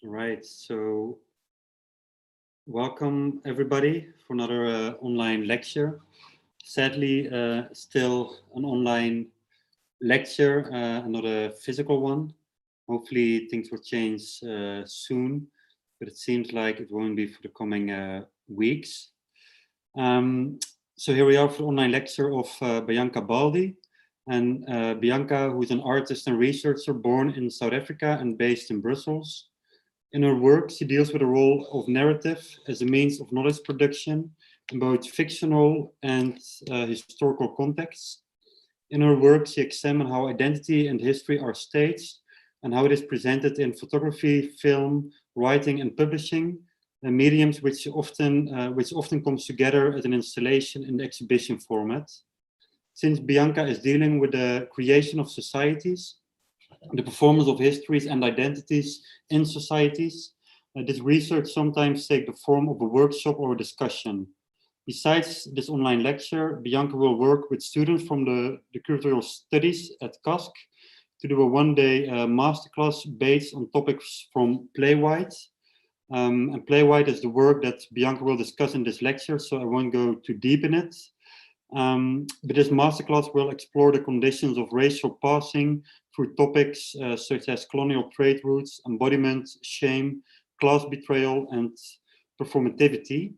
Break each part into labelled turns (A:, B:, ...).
A: All right, so welcome everybody for another online lecture. Sadly, still an online lecture, not a physical one. Hopefully things will change soon, but it seems like it won't be for the coming weeks. So here we are for the online lecture of Bianca Baldi. And Bianca, who is an artist and researcher born in South Africa and based in Brussels. In her work, she deals with the role of narrative as a means of knowledge production in both fictional and historical contexts. In her work, she examines how identity and history are staged and how it is presented in photography, film, writing, and publishing, mediums which often comes together as an installation in the exhibition format. Since Bianca is dealing with the creation of societies, the performance of histories and identities in societies, this research sometimes takes the form of a workshop or a discussion. Besides this online lecture, Bianca will work with students from the curatorial studies at KASK to do a one-day masterclass based on topics from Playwright. And Playwright is the work that Bianca will discuss in this lecture, so I won't go too deep in it. But this masterclass will explore the conditions of racial passing through topics such as colonial trade routes, embodiment, shame, class betrayal, and performativity.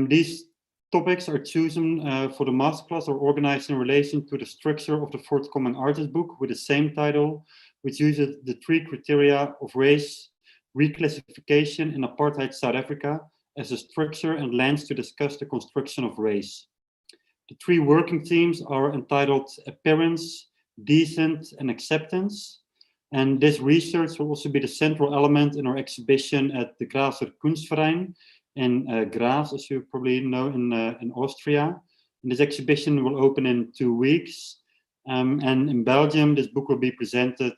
A: These topics are chosen for the masterclass or organized in relation to the structure of the forthcoming artist book with the same title, which uses the 3 criteria of race, reclassification in apartheid South Africa as a structure and lens to discuss the construction of race. The 3 working themes are entitled Appearance, Decent, and Acceptance. And this research will also be the central element in our exhibition at the KASK Conservatorium in Graz, as you probably know, in Austria. And this exhibition will open in 2 weeks. And in Belgium, this book will be presented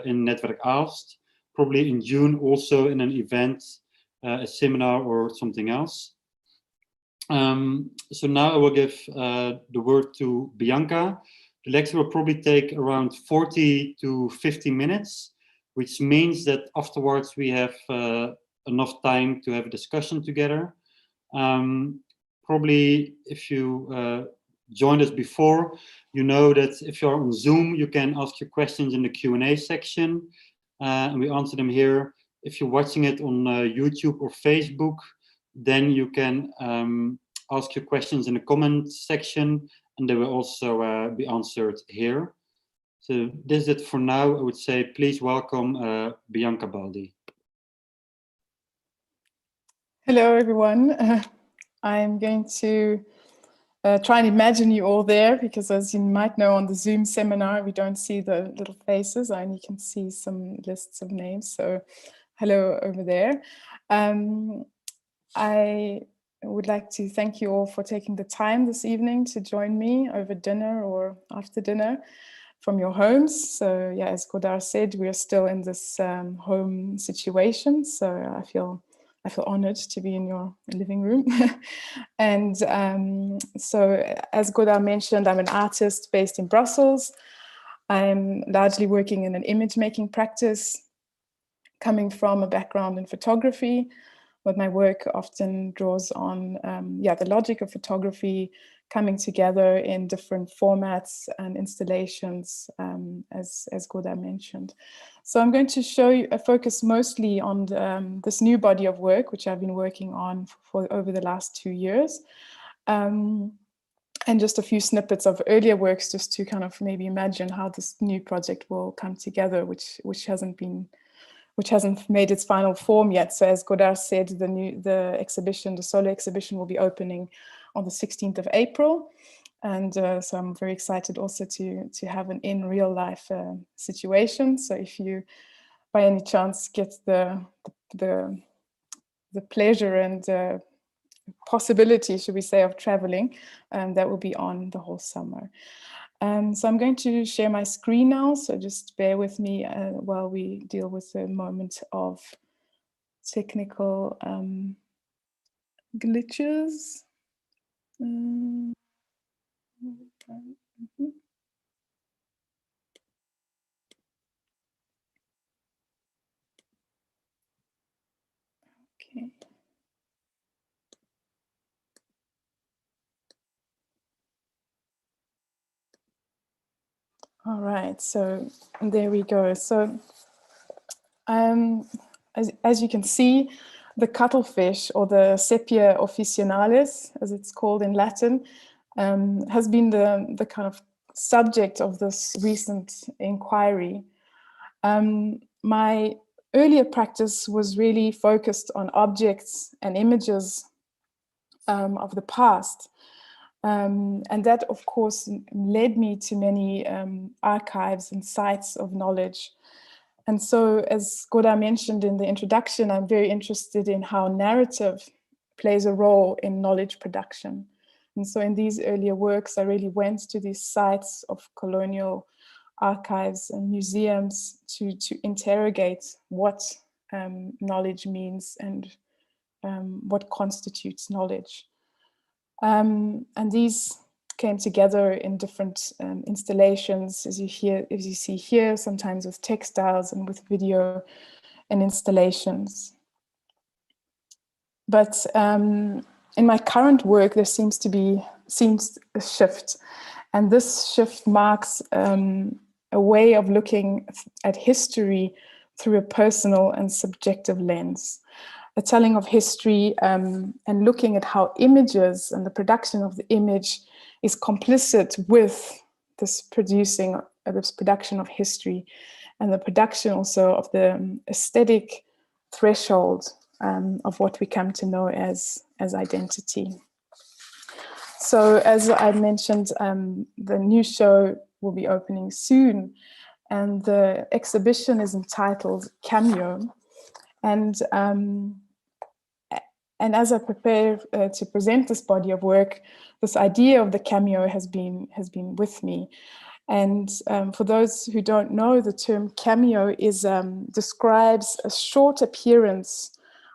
A: in Netwerk Aalst, probably in June, also in an event, a seminar or something else. So now I will give the word to Bianca. The lecture will probably take around 40 to 50 minutes, which means that afterwards we have enough time to have a discussion together. Probably if you joined us before, you know that if you're on Zoom, you can ask your questions in the Q&A section, and we answer them here. If you're watching it on YouTube or Facebook, then you can ask your questions in the comment section, and they will also be answered here. So this is it for now. I would say please welcome Bianca Baldi.
B: Hello, everyone. I'm going to try and imagine you all there, because as you might know, on the Zoom seminar, we don't see the little faces. I only can see some lists of names. So hello over there. I would like to thank you all for taking the time this evening to join me over dinner or after dinner from your homes. So yeah, as Godard said, we are still in this home situation. So I feel honored to be in your living room. And so as Godard mentioned, I'm an artist based in Brussels. I'm largely working in an image making practice, coming from a background in photography. But my work often draws on the logic of photography coming together in different formats and installations, as Godard mentioned. So I'm going to show you a focus mostly on this new body of work, which I've been working on for over the last 2 years. And just a few snippets of earlier works, just to kind of maybe imagine how this new project will come together, which hasn't made its final form yet. So as Godard said, the solo exhibition will be opening on the 16th of April. And so I'm very excited also to have an in real life situation. So if you by any chance get the pleasure and possibility, should we say, of traveling, that will be on the whole summer. So I'm going to share my screen now, so just bear with me while we deal with a moment of technical glitches. All right, so there we go. So as you can see, the cuttlefish, or the Sepia officinalis, as it's called in Latin, has been the kind of subject of this recent inquiry. My earlier practice was really focused on objects and images of the past. And that, of course, led me to many archives and sites of knowledge. And so, as Goda mentioned in the introduction, I'm very interested in how narrative plays a role in knowledge production. And so in these earlier works, I really went to these sites of colonial archives and museums to interrogate what knowledge means and what constitutes knowledge. And these came together in different installations, as you see here, sometimes with textiles and with video and installations. But in my current work, there seems a shift, and this shift marks a way of looking at history through a personal and subjective lens. A telling of history and looking at how images and the production of the image is complicit with this production of history, and the production also of the aesthetic threshold of what we come to know as identity. So as I mentioned, the new show will be opening soon, and the exhibition is entitled Cameo. And as I prepare to present this body of work, this idea of the cameo has been with me. And for those who don't know, the term cameo describes a short appearance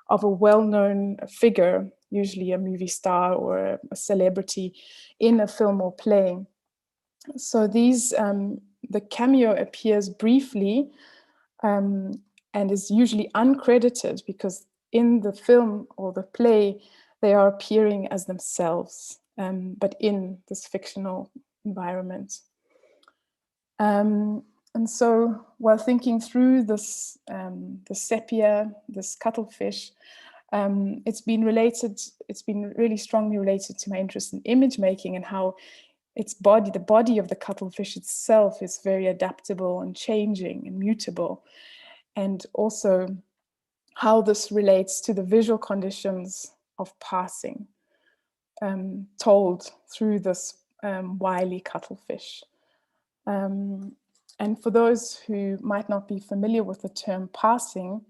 B: of a well-known figure, usually a movie star or a celebrity, in a film or play. So the cameo appears briefly and is usually uncredited, because in the film or the play, they are appearing as themselves, but in this fictional environment. And so while thinking through this, the sepia, this cuttlefish, it's been really strongly related to my interest in image making, and how the body of the cuttlefish itself is very adaptable and changing and mutable. And also how this relates to the visual conditions of passing, told through this wily cuttlefish. And for those who might not be familiar with the term passing,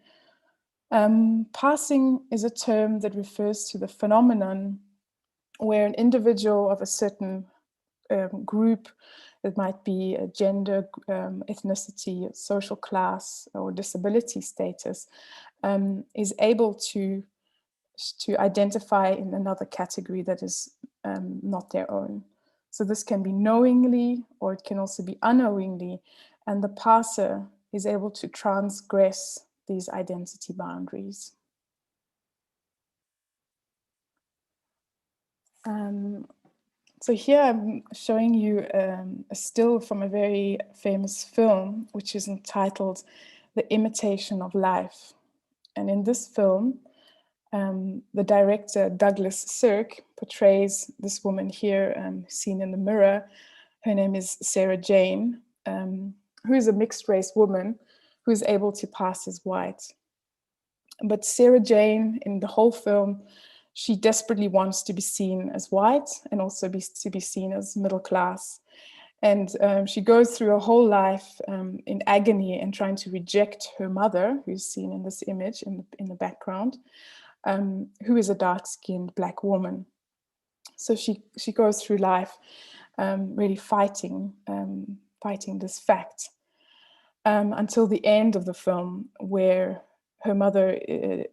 B: passing is a term that refers to the phenomenon where an individual of a certain group, it might be a gender, ethnicity, social class, or disability status, is able to identify in another category that is not their own. So this can be knowingly, or it can also be unknowingly, and the passer is able to transgress these identity boundaries. So here I'm showing you a still from a very famous film, which is entitled The Imitation of Life. And in this film, the director, Douglas Sirk, portrays this woman here, seen in the mirror. Her name is Sarah Jane, who is a mixed race woman who is able to pass as white. But Sarah Jane, in the whole film, she desperately wants to be seen as white and also to be seen as middle class. And she goes through her whole life in agony and trying to reject her mother, who's seen in this image in the background, who is a dark-skinned Black woman. So she goes through life really fighting this fact until the end of the film, where her mother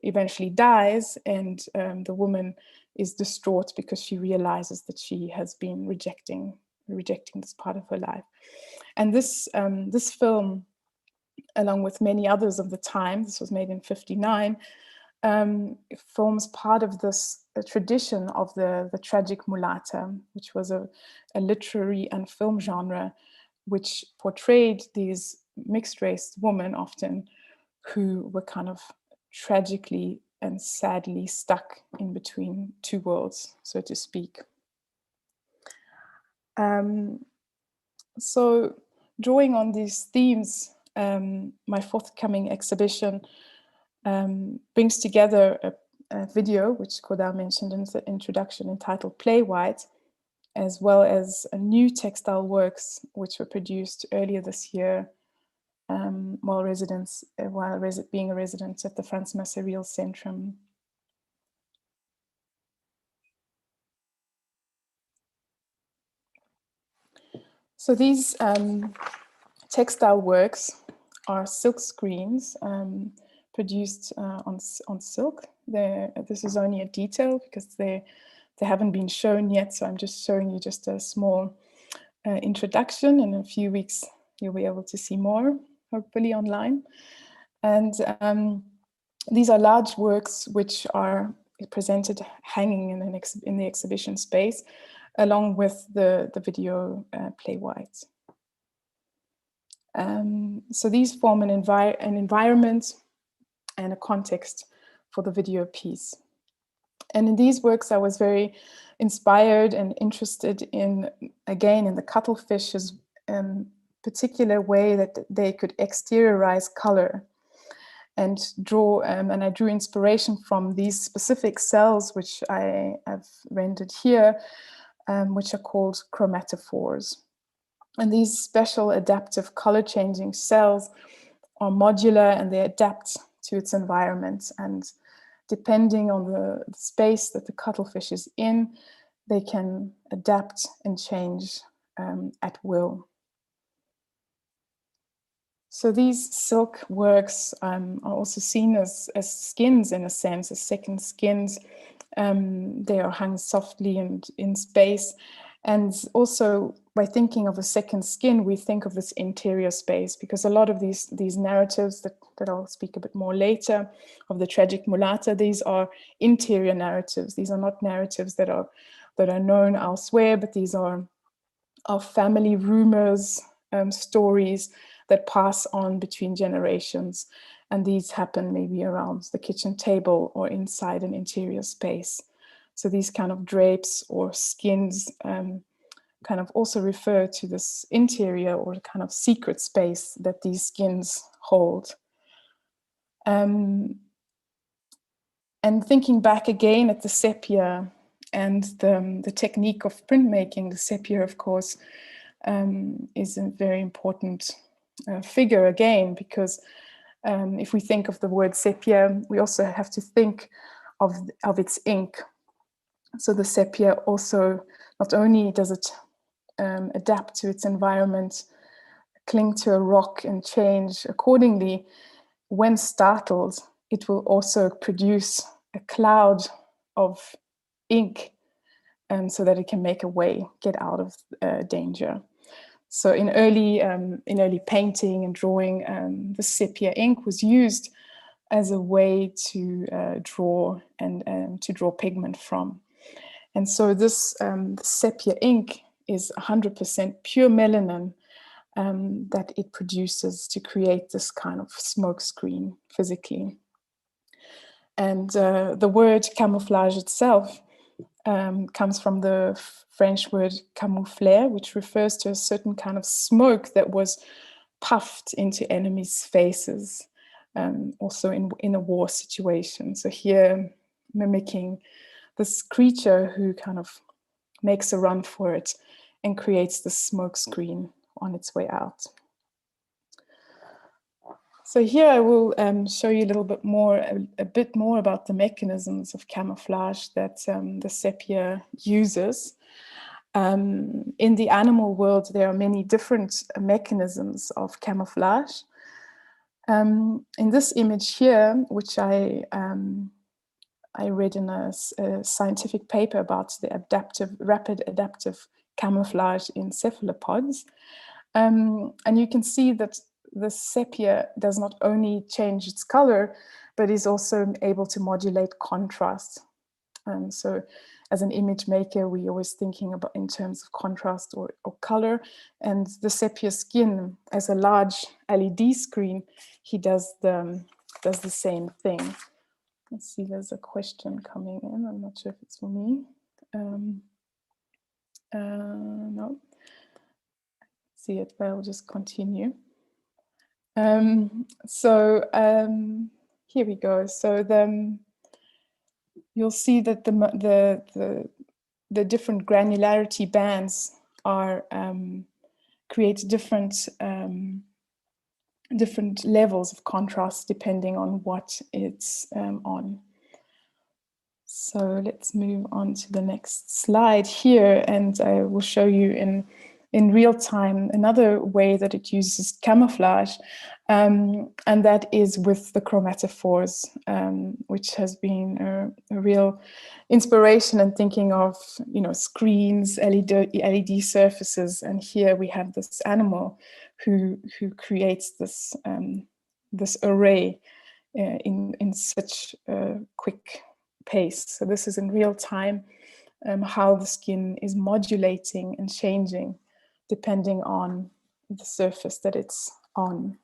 B: eventually dies, and the woman is distraught because she realizes that she has been rejecting this part of her life. And this film, along with many others of the time, this was made in '59, forms part of this tradition of the tragic mulatta, which was a literary and film genre which portrayed these mixed-race women often who were kind of tragically and sadly stuck in between two worlds, so to speak. So drawing on these themes, my forthcoming exhibition brings together a video, which Kodar mentioned in the introduction, entitled Play White, as well as a new textile works, which were produced earlier this year while being a resident at the Frans Massereel Centrum. So these textile works are silk screens produced on silk. This is only a detail because they haven't been shown yet, so I'm just showing you just a small introduction. In a few weeks, you'll be able to see more, hopefully online. And these are large works which are presented hanging in the exhibition space, along with the video Play White. So these form an environment and a context for the video piece. And in these works, I was very inspired and interested in, again, in the Cuttlefish's particular way that they could exteriorize color and draw, and I drew inspiration from these specific cells, which I have rendered here, which are called chromatophores. And these special adaptive color changing cells are modular and they adapt to its environment. And depending on the space that the cuttlefish is in, they can adapt and change at will. So these silk works are also seen as skins, in a sense, as second skins. They are hung softly and in space. And also, by thinking of a second skin, we think of this interior space, because a lot of these narratives that I'll speak a bit more later, of the tragic mulatta, these are interior narratives. These are not narratives that are known elsewhere, but these are family rumors, stories that pass on between generations. And these happen maybe around the kitchen table or inside an interior space. So these kind of drapes or skins kind of also refer to this interior or kind of secret space that these skins hold. And thinking back again at the sepia and the technique of printmaking, the sepia, of course, is a very important figure again, because if we think of the word sepia, we also have to think of its ink. So the sepia also, not only does it adapt to its environment, cling to a rock and change accordingly, when startled, it will also produce a cloud of ink so that it can make a way, get out of danger. So in early painting and drawing, the sepia ink was used as a way to draw and to draw pigment from. And so this sepia ink is 100% pure melanin that it produces to create this kind of smoke screen physically. And the word camouflage itself comes from the French word camouflage, which refers to a certain kind of smoke that was puffed into enemies' faces, also in a war situation. So here, mimicking this creature who kind of makes a run for it and creates the smoke screen on its way out. So here I will show you a little bit more, a bit more about the mechanisms of camouflage that the sepia uses. In the animal world, there are many different mechanisms of camouflage. In this image here, which I read in a scientific paper about the rapid adaptive camouflage in cephalopods. And you can see that the sepia does not only change its color, but is also able to modulate contrast. So as an image maker, we're always thinking about in terms of contrast or color. And the sepia skin, as a large LED screen, he does the same thing. Let's see, there's a question coming in. I'm not sure if it's for me. No, see it, but I'll just continue. Here we go. So you'll see that the different granularity bands are create different levels of contrast depending on what it's on. So let's move on to the next slide here, and I will show you in real time another way that it uses camouflage, and that is with the chromatophores, which has been a real inspiration in thinking of, you know, screens, LED surfaces, and here we have this animal who creates this this array in such a quick pace. So this is in real time, how the skin is modulating and changing depending on the surface that it's on.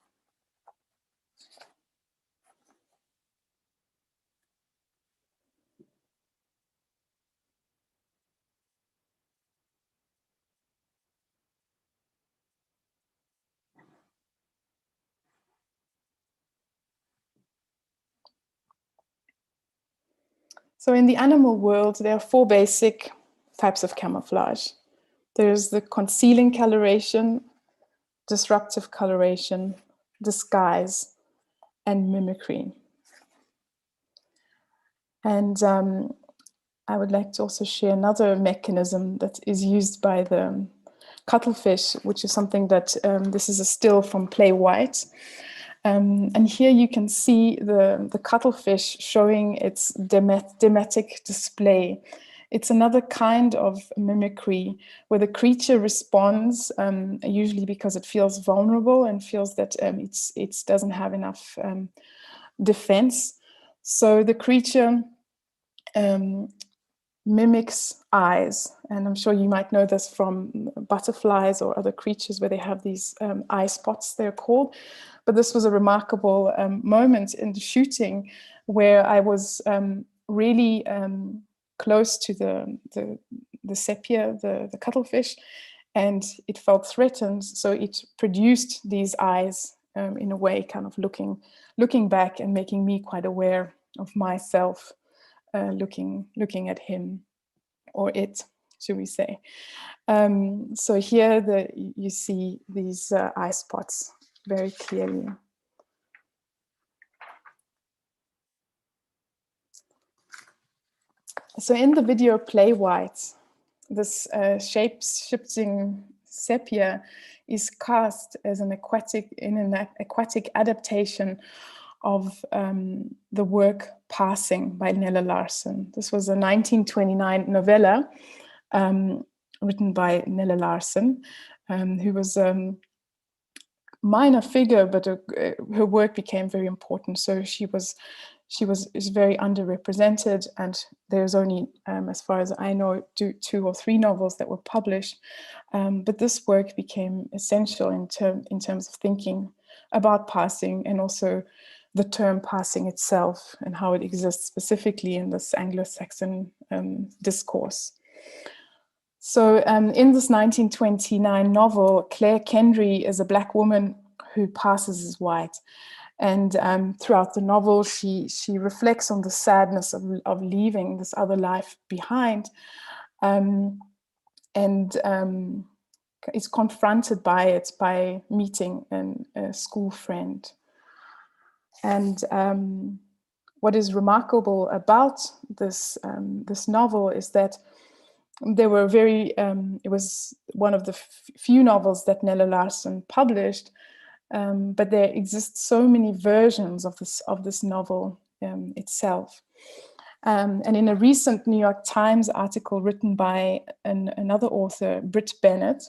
B: So in the animal world, there are 4 basic types of camouflage. There's the concealing coloration, disruptive coloration, disguise, and mimicry. And I would like to also share another mechanism that is used by the cuttlefish, which is something that, this is a still from Play White. And here you can see the cuttlefish showing its demetic display. It's another kind of mimicry where the creature responds, usually because it feels vulnerable and feels that it doesn't have enough defense. So the creature mimics eyes, and I'm sure you might know this from butterflies or other creatures where they have these eye spots, they're called. But this was a remarkable moment in the shooting where I was really close to the sepia, the cuttlefish, and it felt threatened. So it produced these eyes in a way, kind of looking back and making me quite aware of myself, looking at him, or it, should we say. So here you see these eye spots very clearly. So in the video Play White, this shape-shifting sepia is cast as an aquatic adaptation of the work Passing by Nella Larsen. This was a 1929 novella written by Nella Larsen, who was a minor figure, but her work became very important. So she is very underrepresented, and there's only, as far as I know, 2 or 3 novels that were published. But this work became essential in terms of thinking about passing, and also the term passing itself and how it exists specifically in this Anglo-Saxon discourse. So in this 1929 novel, Claire Kendry is a Black woman who passes as white. And throughout the novel, she reflects on the sadness of leaving this other life behind, and is confronted by it by meeting a school friend. And what is remarkable about this novel is that there were it was one of the few novels that Nella Larsen published, but there exist so many versions of this novel itself. And in a recent New York Times article written by another author, Britt Bennett,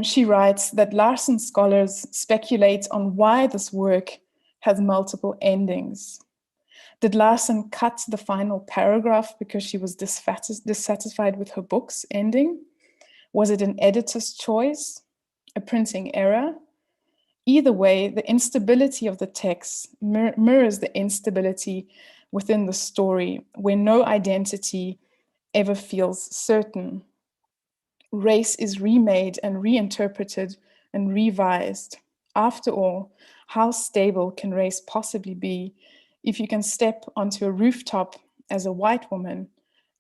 B: she writes that Larsen scholars speculate on why this work has multiple endings. Did Larson cut the final paragraph because she was dissatisfied with her book's ending? Was it an editor's choice, a printing error? Either way, the instability of the text mirrors the instability within the story, where no identity ever feels certain. Race is remade and reinterpreted and revised. After all, how stable can race possibly be if you can step onto a rooftop as a white woman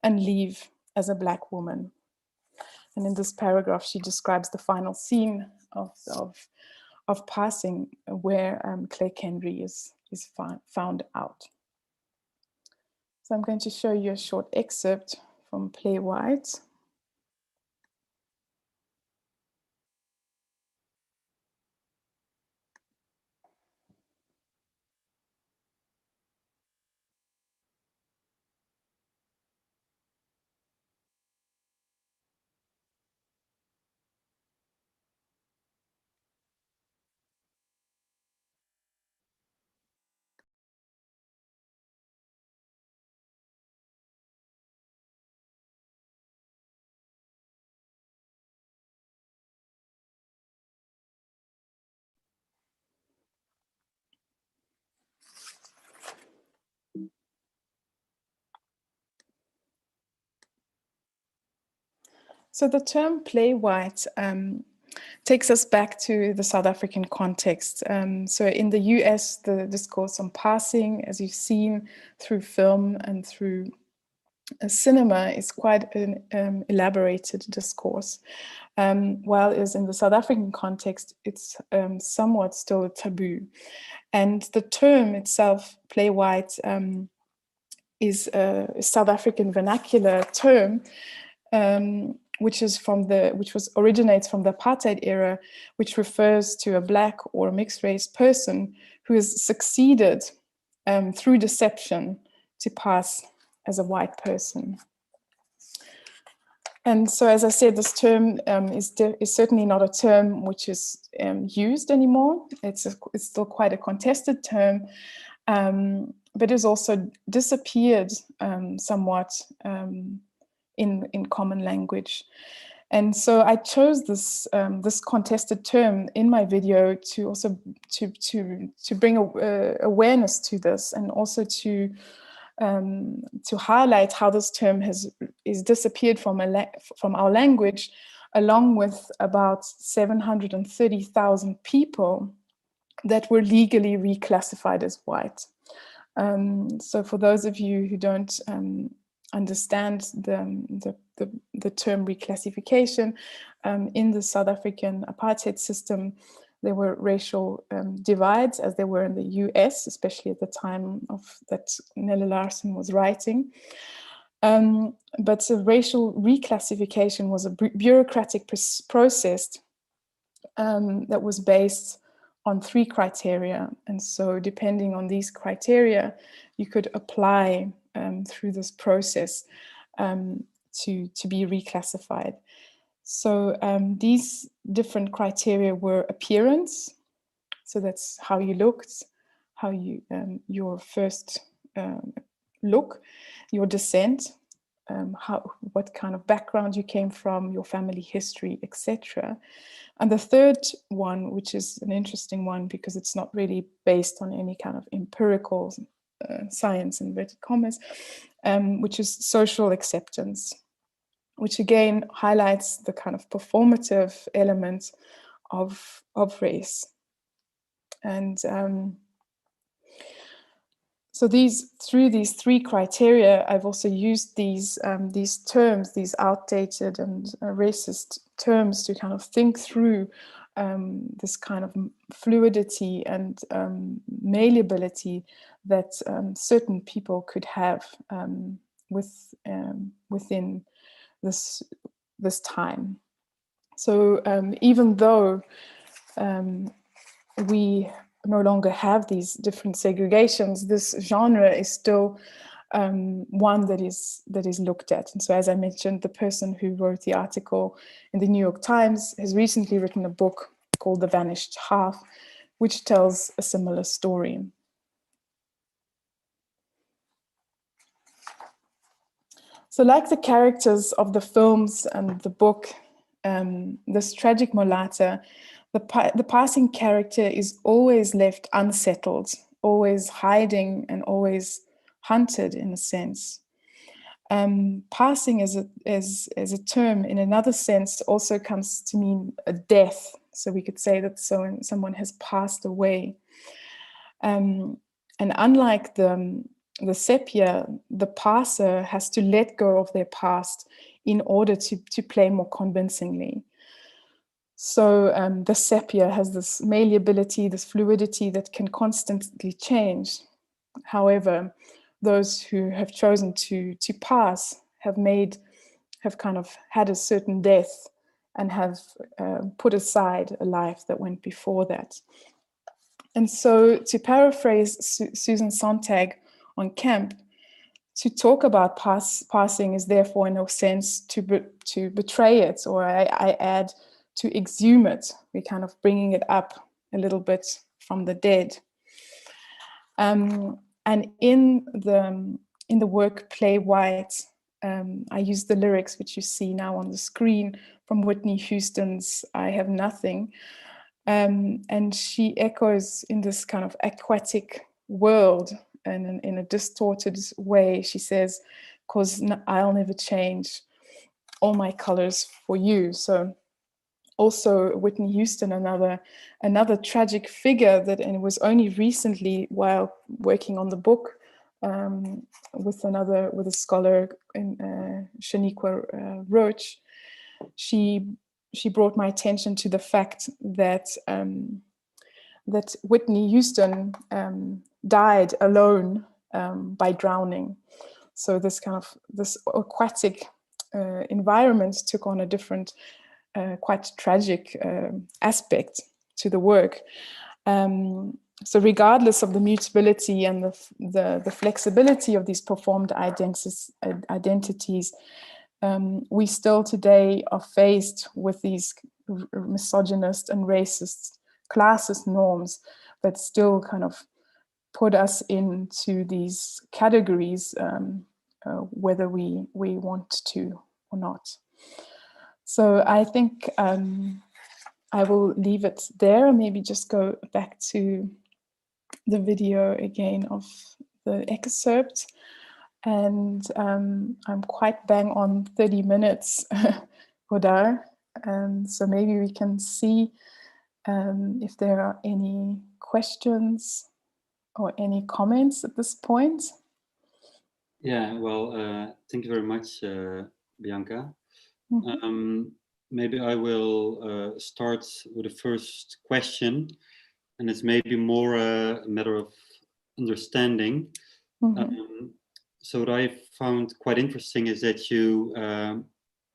B: and leave as a black woman? And in this paragraph, she describes the final scene of Passing, where Claire Kendry is found out. So I'm going to show you a short excerpt from Playwright. So the term playwright takes us back to the South African context. So in the US, the discourse on passing, as you've seen through film and through cinema, is quite an elaborated discourse. While is in the South African context, it's somewhat still a taboo. And the term itself, playwright, is a South African vernacular term, which originates from the apartheid era, which refers to a black or mixed race person who has succeeded through deception to pass as a white person. And so, as I said, this term is certainly not a term which is used anymore. It's still quite a contested term, but it's also disappeared somewhat in common language. And so I chose this this contested term in my video to also to bring awareness to this, and also to highlight how this term is disappeared from our language, along with about 730,000 people that were legally reclassified as white. So for those of you who don't understand the term reclassification, in the South African apartheid system, there were racial divides, as there were in the US, especially at the time of that Nella Larson was writing. But the racial reclassification was a bureaucratic process that was based on 3 criteria. And so depending on these criteria, you could apply through this process to be reclassified. So these different criteria were appearance. So that's how you looked, how you your first look, your descent, what kind of background you came from, your family history, etc. And the third one, which is an interesting one because it's not really based on any kind of empirical science, inverted commas, which is social acceptance, which again highlights the kind of performative element of race. And so through these 3 criteria, I've also used these terms, these outdated and racist terms, to kind of think through this kind of fluidity and malleability that certain people could have within this time. So even though we no longer have these different segregations, this genre is still one that is looked at. And so, as I mentioned, the person who wrote the article in the New York Times has recently written a book called The Vanished Half, which tells a similar story. So like the characters of the films and the book, this tragic mulatta, the passing character is always left unsettled, always hiding and always hunted in a sense. Passing as a term in another sense also comes to mean a death. So we could say that someone has passed away. And unlike the sepia, the passer has to let go of their past in order to play more convincingly. So the sepia has this malleability, this fluidity that can constantly change. However, those who have chosen to pass have kind of had a certain death and have put aside a life that went before that. And so, to paraphrase Susan Sontag on Camp, to talk about passing is therefore in a sense to betray it, or I add to exhume it. We're kind of bringing it up a little bit from the dead. And in the work Play White, I use the lyrics which you see now on the screen from Whitney Houston's I Have Nothing. And she echoes in this kind of aquatic world and in a distorted way. She says, "'Cause I'll never change all my colors for you." So also Whitney Houston, another tragic figure that, and it was only recently while working on the book with a scholar in Shaniqua Roach, she brought my attention to the fact that that Whitney Houston died alone by drowning. So this aquatic environment took on a different, quite tragic aspect to the work. So regardless of the mutability and the flexibility of these performed identities, we still today are faced with these misogynist and racist classist norms that still kind of put us into these categories, whether we want to or not. So I think I will leave it there, maybe just go back to the video again of the excerpt. And I'm quite bang on 30 minutes, Godard. So maybe we can see if there are any questions or any comments at this point.
A: Yeah, well, thank you very much, Bianca. Mm-hmm. Maybe I will start with the first question, and it's maybe more a matter of understanding. Mm-hmm. So what I found quite interesting is that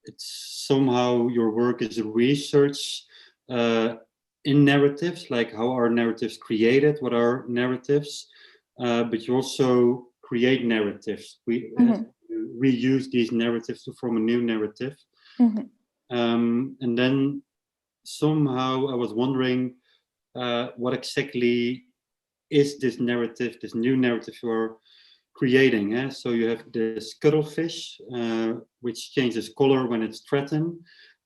A: it's somehow your work is a research in narratives, like how are narratives created, what are narratives, but you also create narratives. We reuse these narratives to form a new narrative. Mm-hmm. And then somehow I was wondering what exactly is this narrative, this new narrative you're creating. So you have this cuttlefish, which changes color when it's threatened.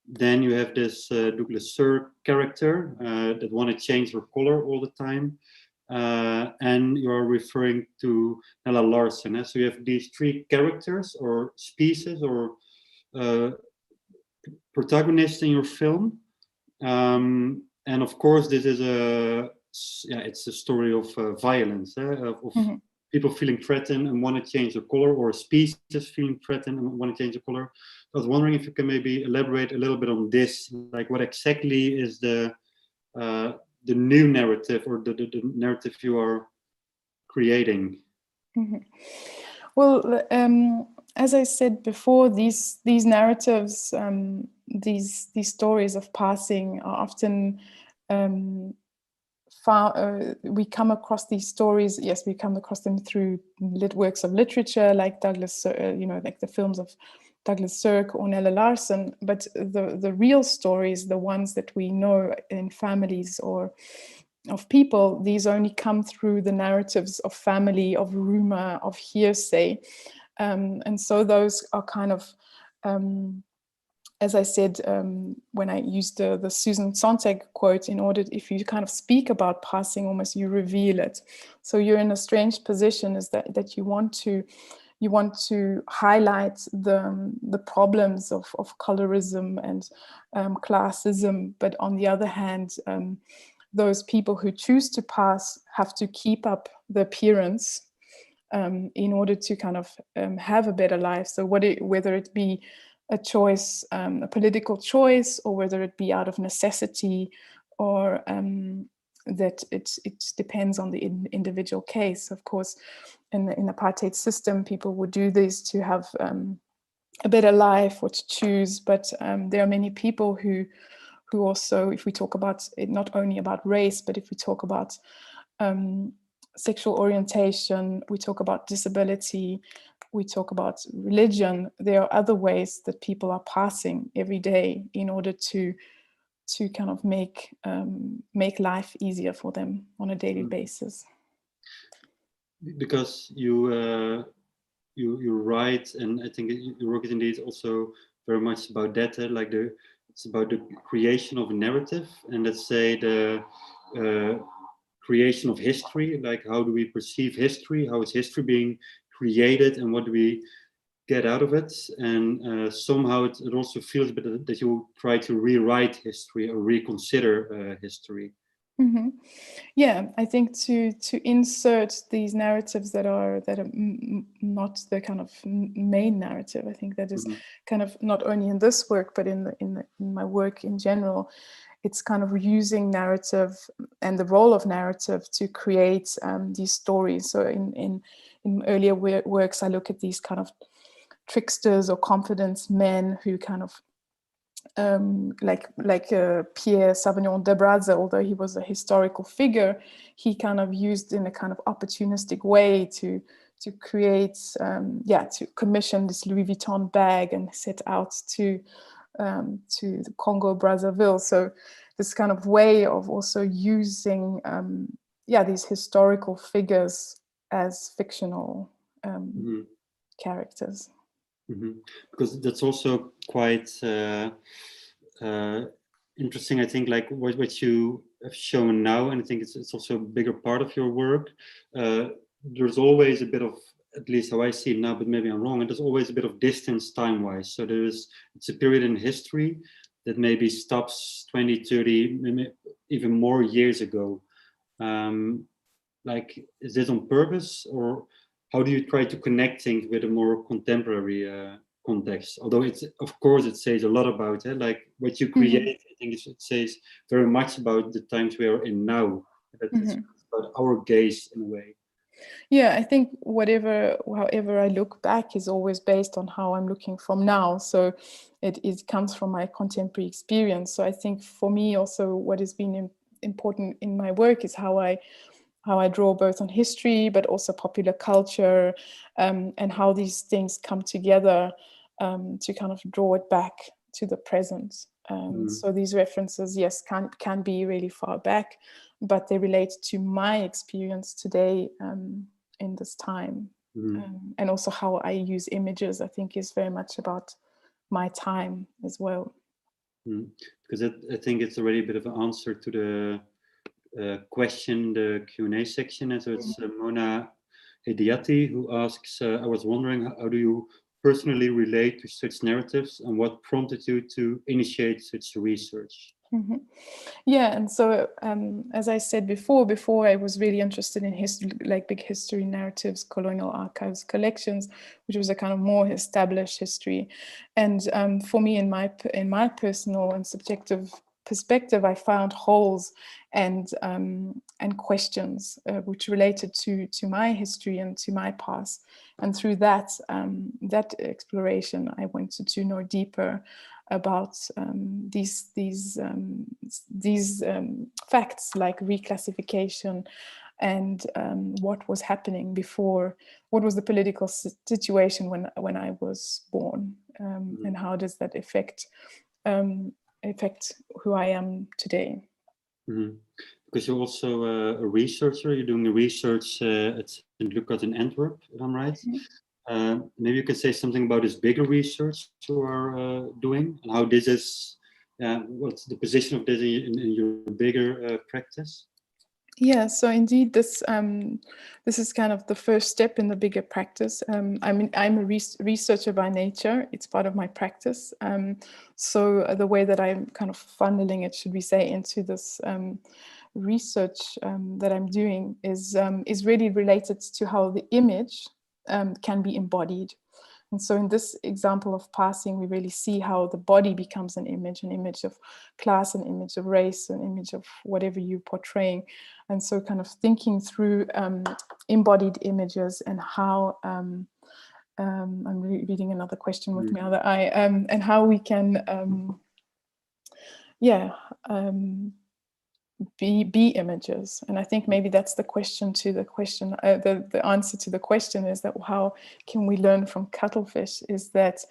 A: Then you have this Douglas Sirk character that want to change her color all the time. And you're referring to Nella Larsen. So you have these three characters or species or protagonists in your film. And of course, this is it's a story of violence, of mm-hmm. people feeling threatened and want to change the color, or species feeling threatened and want to change the color. I was wondering if you can maybe elaborate a little bit on this, like what exactly is the new narrative or the narrative you are creating.
B: Mm-hmm. Well, as I said before, these narratives, these stories of passing are often we come across these stories. Yes, we come across them through works of literature, like Douglas, like the films of Douglas Sirk or Nella Larsen. But the real stories, the ones that we know in families or of people, these only come through the narratives of family, of rumor, of hearsay. And so those are kind of, as I said, when I used the Susan Sontag quote, in order, if you kind of speak about passing, almost you reveal it. So you're in a strange position, is that you want to highlight the problems of colorism and classism, but on the other hand, those people who choose to pass have to keep up the appearance in order to kind of have a better life. So whether it be a choice, a political choice, or whether it be out of necessity, or that it depends on the individual case. Of course, in the apartheid system, people would do this to have a better life or to choose, but there are many people who also, if we talk about it, not only about race, but if we talk about sexual orientation, we talk about disability, we talk about religion, there are other ways that people are passing every day in order to kind of make life easier for them on a daily basis.
A: Because you write, and I think your work is indeed also very much about that. Like it's about the creation of a narrative, and let's say the creation of history. Like, how do we perceive history? How is history being created, and what do we get out of it? And somehow it also feels a bit that you try to rewrite history or reconsider history.
B: Mm-hmm. Yeah, I think to insert these narratives that are not the kind of main narrative. I think that is kind of not only in this work, but in my work in general. It's kind of using narrative and the role of narrative to create these stories. So in earlier works, I look at these kind of tricksters or confidence men who kind of like Pierre Savignon de Brazza, although he was a historical figure, he kind of used in a kind of opportunistic way to create, to commission this Louis Vuitton bag and set out to the Congo Brazzaville. So this kind of way of also using these historical figures as fictional characters.
A: Because that's also quite interesting, I think, like what you have shown now, and I think it's also a bigger part of your work. There's always a bit of, at least how I see it now, but maybe I'm wrong, and there's always a bit of distance time-wise. So it's a period in history that maybe stops 20, 30, maybe even more years ago. Like, is this on purpose, or how do you try to connect things with a more contemporary context? Although of course it says a lot about it, like what you create. I think it says very much about the times we are in now. It's about our gaze in a way.
B: Yeah, I think however I look back is always based on how I'm looking from now. So it comes from my contemporary experience. So I think for me also what has been important in my work is how I draw both on history, but also popular culture, and how these things come together to kind of draw it back to the present. So these references, yes, can be really far back, but they relate to my experience today in this time. And also how I use images, I think, is very much about my time as well.
A: Because I think it's already a bit of an answer to the question, the Q&A section. And so it's Mona Hediati who asks, I was wondering, how do you personally relate to such narratives, and what prompted you to initiate such research?
B: Yeah, and so as I said before I was really interested in history, like big history narratives, colonial archives, collections, which was a kind of more established history. And for me, in my personal and subjective perspective, I found holes and questions which related to my history and to my past. And through that exploration, I wanted to know deeper about these facts like reclassification and what was happening before, what was the political situation when I was born, and how does that affect who I am today.
A: Because you're also a researcher, you're doing the research at St. Lucas in Antwerp, if I'm right. Maybe you can say something about this bigger research you are doing, and how this is, what's the position of this in your bigger practice?
B: Yeah, so indeed, this is kind of the first step in the bigger practice. I'm a researcher by nature. It's part of my practice. So the way that I'm kind of funneling it, should we say, into this research that I'm doing is really related to how the image can be embodied. And so in this example of passing, we really see how the body becomes an image of class, an image of race, an image of whatever you're portraying. And so kind of thinking through embodied images and how, I'm reading another question with my other eye, and how we can, be images. And I think maybe that's the question to the question, the answer to the question is that how can we learn from Cuttlefish is that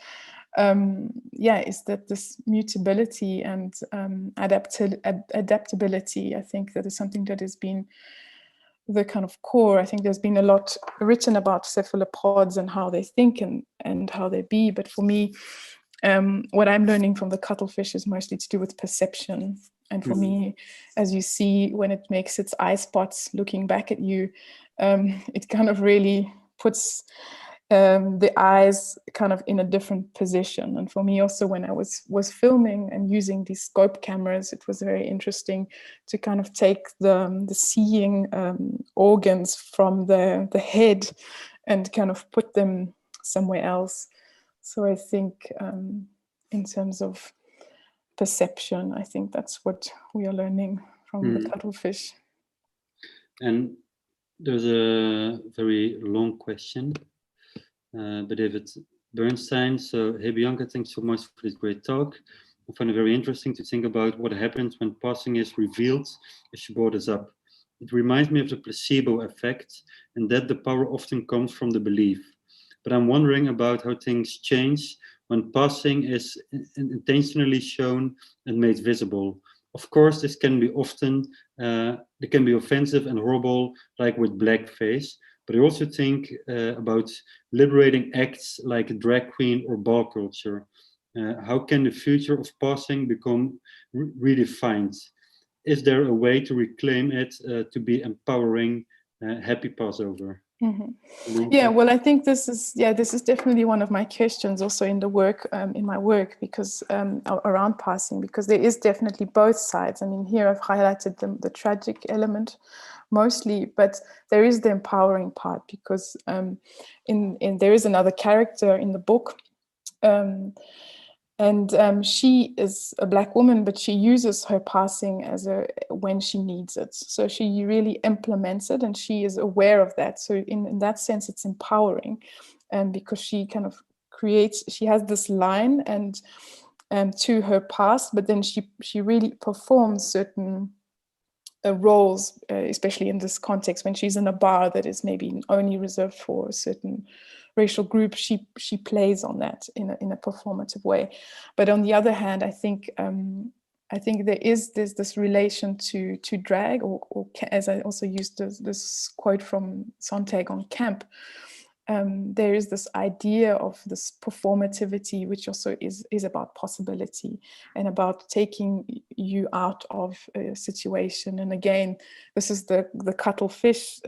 B: this mutability and adaptability. I think that is something that has been the kind of core. I think there's been a lot written about cephalopods and how they think and how they be, but for me, what I'm learning from the cuttlefish is mostly to do with perception. And for me, as you see, when it makes its eye spots looking back at you, it kind of really puts the eyes kind of in a different position. And for me also, when I was filming and using these scope cameras, it was very interesting to kind of take the seeing organs from the head and kind of put them somewhere else. So I think in terms of perception, I think that's what we are learning from the cuttlefish.
A: And there's a very long question by David Bernstein. So, hey Bianca, thanks so much for this great talk. I find it very interesting to think about what happens when passing is revealed, as you brought us up. It reminds me of the placebo effect, and that the power often comes from the belief. But I'm wondering about how things change when passing is intentionally shown and made visible. Of course, this can be often, it can be offensive and horrible, like with blackface, but I also think about liberating acts like drag queen or ball culture. How can the future of passing become redefined? Is there a way to reclaim it to be empowering, happy Passover?
B: Yeah, well, I think this is definitely one of my questions also in the work, in my work, because around passing, because there is definitely both sides. I mean, here I've highlighted the tragic element mostly, but there is the empowering part, because there is another character in the book, and she is a Black woman, but she uses her passing when she needs it. So she really implements it, and she is aware of that. So in that sense, it's empowering, because she kind of she has this line and to her past, but then she really performs certain roles, especially in this context when she's in a bar that is maybe only reserved for a certain racial group. She plays on that in a performative way. But on the other hand, I think there's this relation to drag, or as I also used this quote from Sontag on Camp. There is this idea of this performativity, which also is about possibility and about taking you out of a situation. And again, this is the cuttlefish.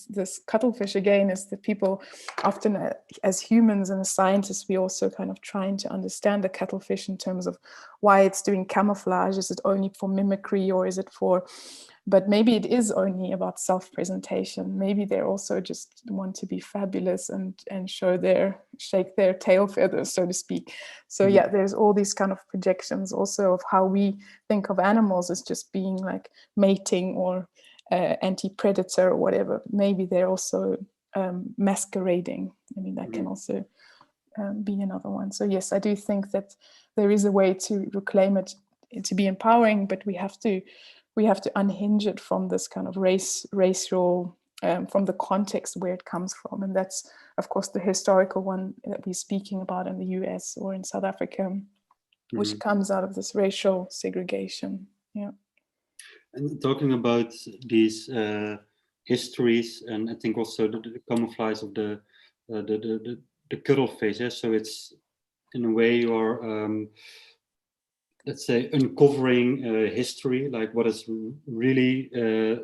B: This cuttlefish again is that people often, as humans and as scientists, we also kind of trying to understand the cuttlefish in terms of why it's doing camouflage. Is it only for mimicry, or is it for? But maybe it is only about self-presentation. Maybe they also just want to be fabulous and shake their tail feathers, so to speak. So yeah, there's all these kind of projections also of how we think of animals as just being like mating or anti-predator or whatever. Maybe they're also masquerading. I mean, that can also be another one. So yes, I do think that there is a way to reclaim it, to be empowering, but we have to unhinge it from this kind of racial, from the context where it comes from. And that's, of course, the historical one that we're speaking about in the US or in South Africa, which comes out of this racial segregation. Yeah.
A: And talking about these histories, and I think also the camouflage of the the cuttlefish. So it's in a way you're let's say uncovering history, like what is really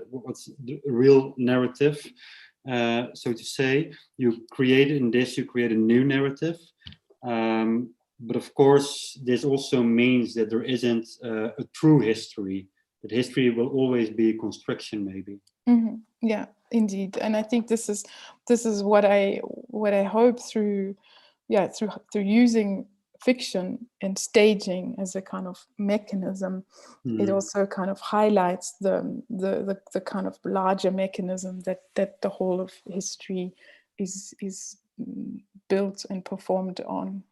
A: what's the real narrative. So to say, you create a new narrative. But of course, this also means that there isn't a true history. That history will always be a construction, maybe.
B: Mm-hmm. Yeah, indeed. And I think this is what I hope through using fiction and staging as a kind of mechanism. It also kind of highlights the kind of larger mechanism that the whole of history is built and performed on.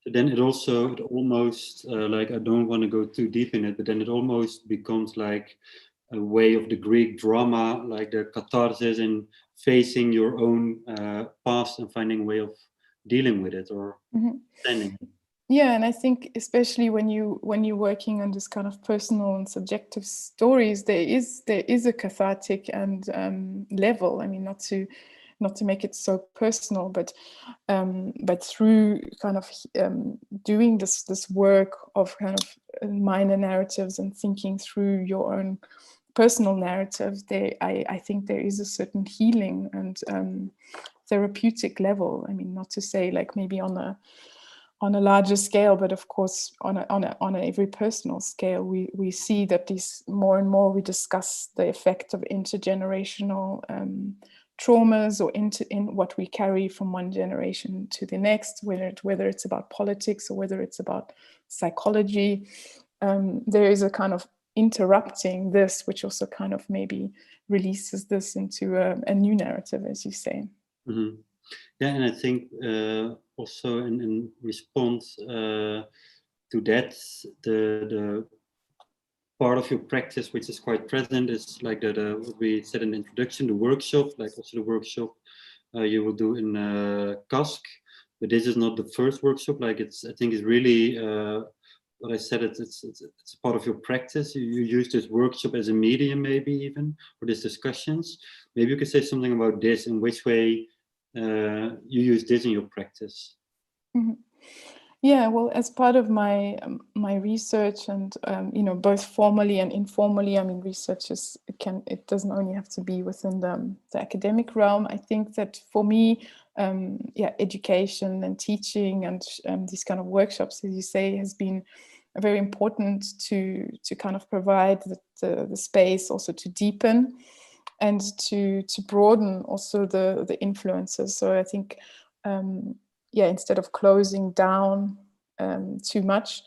A: So then it almost like, I don't want to go too deep in it, but then it almost becomes like a way of the Greek drama, like the catharsis in facing your own past and finding a way of dealing with it or standing.
B: Yeah, and I think especially when you're working on this kind of personal and subjective stories, there is a cathartic and level. I mean, not to make it so personal, but through kind of doing this work of kind of minor narratives and thinking through your own personal narratives, I think there is a certain healing and therapeutic level. I mean, not to say like maybe on a larger scale, but of course on a very personal scale, we see that these more and more we discuss the effect of intergenerational traumas, or in what we carry from one generation to the next, whether it's about politics or whether it's about psychology. There is a kind of interrupting this, which also kind of maybe releases this into a new narrative, as you say.
A: Yeah, and I think also in response to that, the part of your practice which is quite present is like what we said in the introduction, the workshop, like also the workshop you will do in KASK. But this is not the first workshop. Like I think it's really what I said. It's part of your practice. You use this workshop as a medium, maybe even, for these discussions. Maybe you could say something about this. In which way you use this in your practice?
B: Yeah, well, as part of my research and both formally and informally, I mean, research it doesn't only have to be within the academic realm. I think that for me, education and teaching and these kind of workshops, as you say, has been very important to kind of provide the space also to deepen and to broaden also the influences. So I think instead of closing down too much,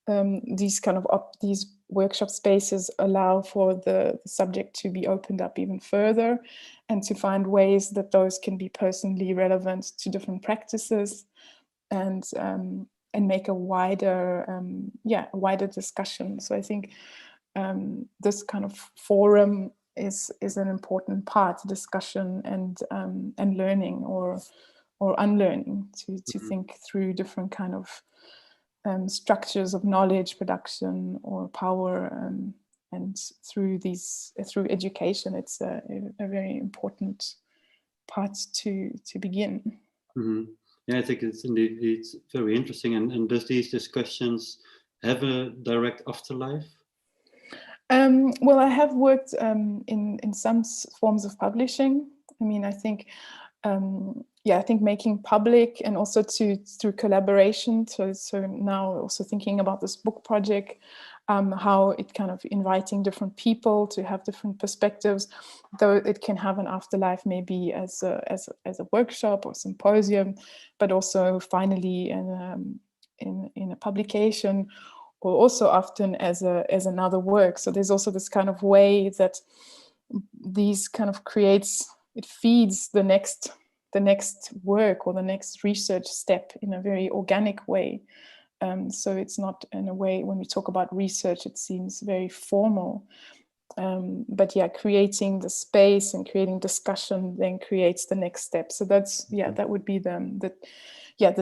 B: these kind of these workshop spaces allow for the subject to be opened up even further and to find ways that those can be personally relevant to different practices and make a wider discussion. So I think this kind of forum is an important part, discussion and learning or unlearning to think through different kind of structures of knowledge production or power, and through education, it's a very important part to begin.
A: Yeah, I think it's very interesting. And does these discussions have a direct afterlife?
B: Well, I have worked in some forms of publishing. I mean, I think I think making public and also through collaboration. So now also thinking about this book project, how it kind of inviting different people to have different perspectives, though it can have an afterlife maybe as a workshop or symposium, but also finally in a publication, or also often as another work. So there's also this kind of way that these kind of feeds the next work or the next research step in a very organic way. So it's not in a way, when we talk about research, it seems very formal. But creating the space and creating discussion then creates the next step. So that's, that would be the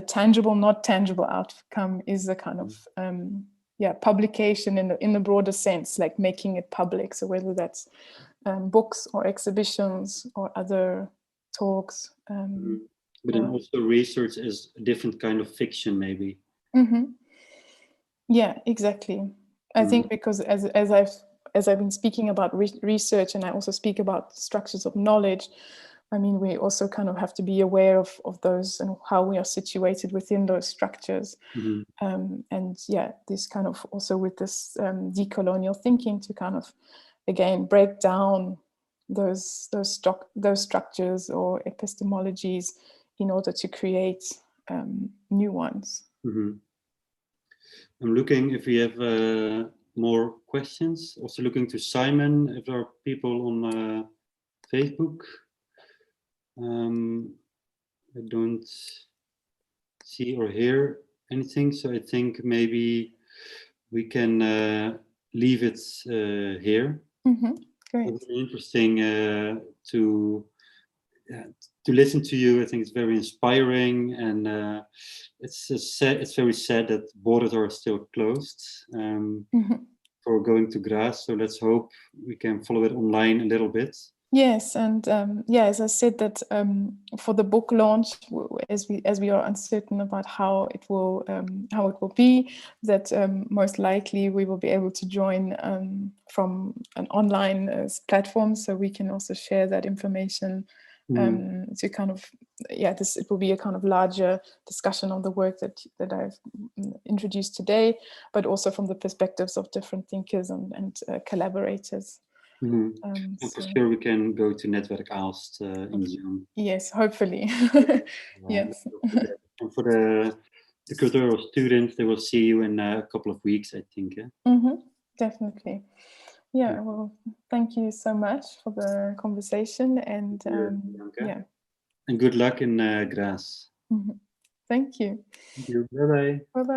B: tangible, not tangible outcome is a kind of, publication in the broader sense, like making it public. So whether that's books or exhibitions or other talks.
A: But then also research is a different kind of fiction, maybe.
B: Yeah, exactly. I think because as I've been speaking about research, and I also speak about structures of knowledge, I mean, we also kind of have to be aware of those and how we are situated within those structures. And yeah, this kind of also with this decolonial thinking to kind of, again, break down those structures or epistemologies in order to create new ones.
A: I'm looking if we have more questions. Also looking to Simon, if there are people on Facebook. I don't see or hear anything, so I think maybe we can leave it here.
B: Great.
A: It's very interesting to listen to you. I think it's very inspiring, and it's very sad that borders are still closed for going to Graz. So let's hope we can follow it online a little bit.
B: Yes, and yeah, as I said, that for the book launch, as we are uncertain about how it will be, that most likely we will be able to join from an online platform, so we can also share that information to kind of, yeah, it will be a kind of larger discussion on the work that I've introduced today, but also from the perspectives of different thinkers and collaborators.
A: And for sure we can go to Netwerk Aalst in Zoom.
B: Yes, hopefully. Yes.
A: And for the cultural students, they will see you in a couple of weeks, I think.
B: Definitely. Yeah, well, thank you so much for the conversation, and yeah.
A: And good luck in Graz.
B: Thank you.
A: Thank you. Bye-bye.
B: Bye-bye.